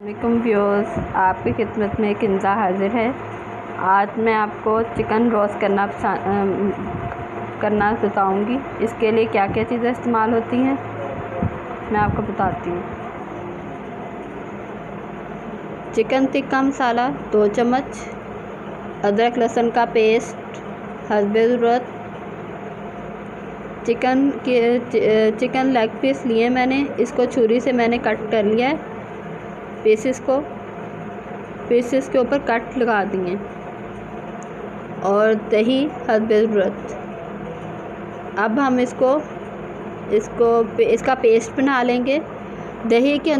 वालेकुम व्यूअर्स, आपकी खिदमत में किंजा हाजिर है। आज मैं आपको चिकन रोस्ट करना बताऊंगी। इसके लिए क्या क्या चीज़ें इस्तेमाल होती हैं मैं आपको बताती हूँ। चिकन टिक्का मसाला 2 चम्मच, अदरक लहसुन का पेस्ट हस्बे ज़रूरत, चिकन लेग पीस लिए मैंने, इसको छुरी से मैंने कट कर लिया है। पीसेस के ऊपर कट लगा दिए, और दही हस्बे ज़रूरत। अब हम इसका पेस्ट बना लेंगे। दही के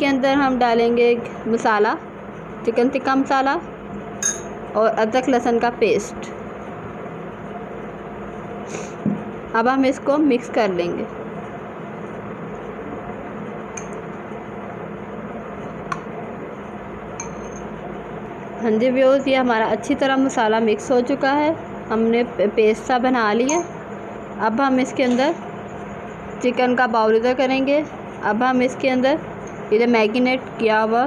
अंदर हम डालेंगे मसाला, चिकन टिक्का मसाला और अदरक लहसुन का पेस्ट। अब हम इसको मिक्स कर लेंगे। हाँ जी व्यूअर्स, ये हमारा अच्छी तरह मसाला मिक्स हो चुका है। हमने पेस्ट सा बना लिया। अब हम इसके अंदर चिकन का बाउल इधर करेंगे। अब हम इसके अंदर इधर मैरिनेट किया हुआ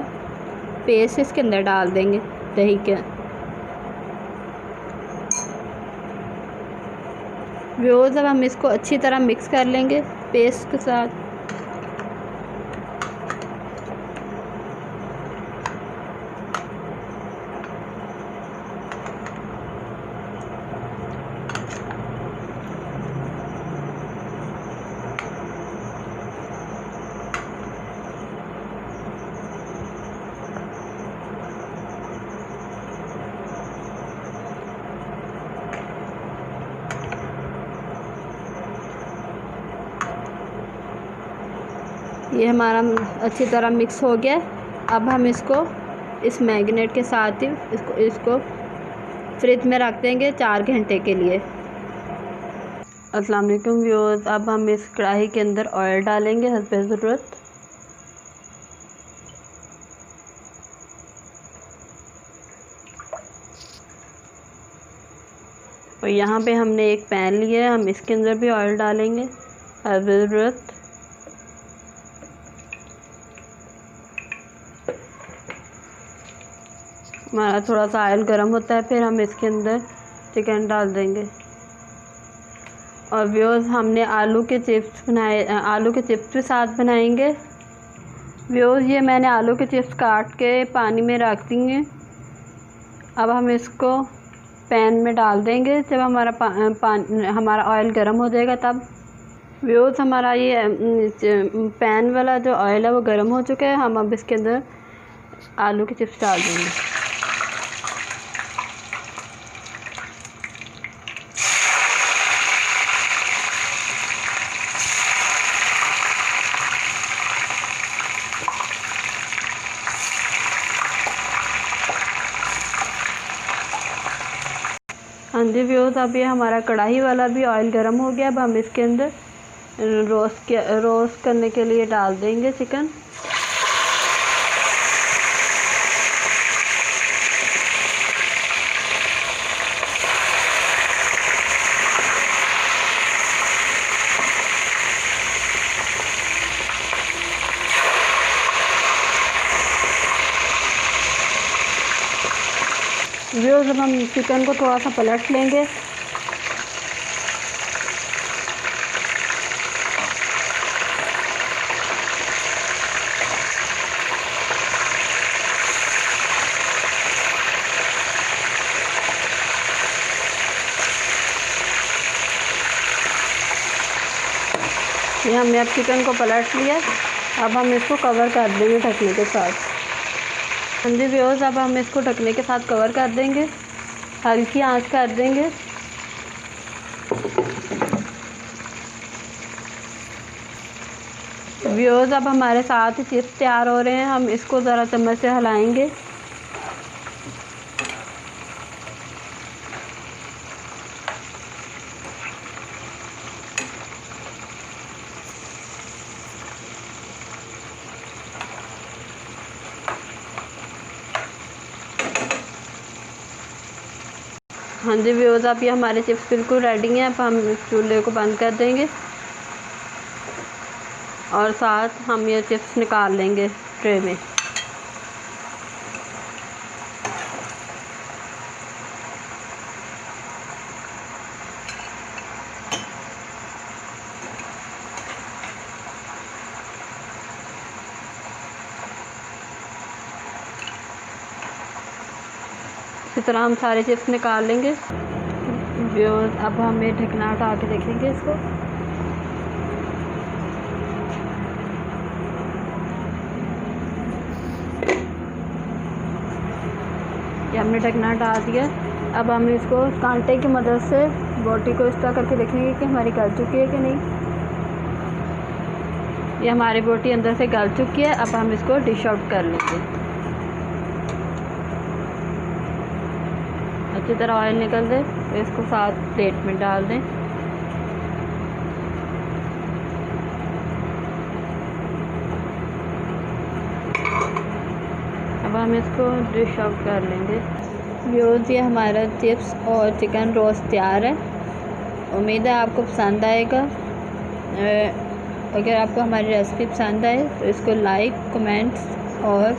पेस्ट इसके अंदर डाल देंगे दही के। व्यूअर्स, अब हम इसको अच्छी तरह मिक्स कर लेंगे पेस्ट के साथ। ये हमारा अच्छी तरह मिक्स हो गया। अब हम इसको इस मैरिनेट के साथ ही इसको फ्रिज में रख देंगे 4 घंटे के लिए। अस्सलाम वालेकुम व्यूअर्स, अब हम इस कढ़ाई के अंदर ऑयल डालेंगे हस्बे ज़रूरत। और यहाँ पे हमने एक पैन लिया है, हम इसके अंदर भी ऑयल डालेंगे हस्बे ज़रूरत। हमारा थोड़ा सा ऑयल गर्म होता है, फिर हम इसके अंदर चिकन डाल देंगे। और व्यूअर्स, हमने आलू के चिप्स बनाए, आलू के चिप्स भी साथ बनाएंगे। व्यूअर्स, ये मैंने आलू के चिप्स काट के पानी में रख दिए। अब हम इसको पैन में डाल देंगे जब हमारा ऑयल गर्म हो जाएगा तब। व्यूअर्स, हमारा ये पैन वाला जो ऑयल है वो गर्म हो चुका है। हम अब इसके अंदर आलू के चिप्स डाल देंगे। हाँ जी व्यूअर्स, अब ये हमारा कढ़ाई वाला भी ऑयल गर्म हो गया। अब हम इसके अंदर रोस्ट करने के लिए डाल देंगे चिकन। व्यूअर्स, जब हम चिकन को थोड़ा सा पलट लेंगे। ये हमने अब चिकन को पलट लिया। अब हम इसको कवर कर देंगे ढकने के साथ। हाँ जी व्यूअर्स, अब हम इसको ढकने के साथ कवर कर देंगे, हल्की आंच कर देंगे। व्यूअर्स, अब हमारे साथ ही चिप्स तैयार हो रहे हैं। हम इसको ज़रा चम्मच से हिलाएंगे। हाँ जी व्यूअर्स, अब ये हमारे चिप्स बिल्कुल रेडी हैं। अब हम चूल्हे को बंद कर देंगे। और साथ हम ये चिप्स निकाल लेंगे ट्रे में। इसी तरह हम सारे चिप्स निकाल लेंगे। अब हम ये ढकना उठा के देखेंगे इसको। ये हमने ढकना हटा दिया। अब हम इसको कांटे की मदद से बोटी को इस तरह करके देखेंगे कि हमारी गल चुकी है कि नहीं। ये हमारी बोटी अंदर से गल चुकी है। अब हम इसको डिश आउट कर लेंगे। अच्छी तरह ऑयल निकल दे तो इसको साथ प्लेट में डाल दें। अब हम इसको डिश आउट कर लेंगे। व्यूअर्स, ये हमारा चिप्स और चिकन रोस्ट तैयार है। उम्मीद है आपको पसंद आएगा। अगर आपको हमारी रेसिपी पसंद आए तो इसको लाइक, कमेंट्स और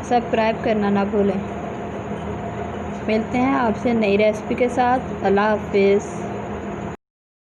सब्सक्राइब करना ना भूलें। मिलते हैं आपसे नई रेसिपी के साथ। अल्लाह हाफिज़।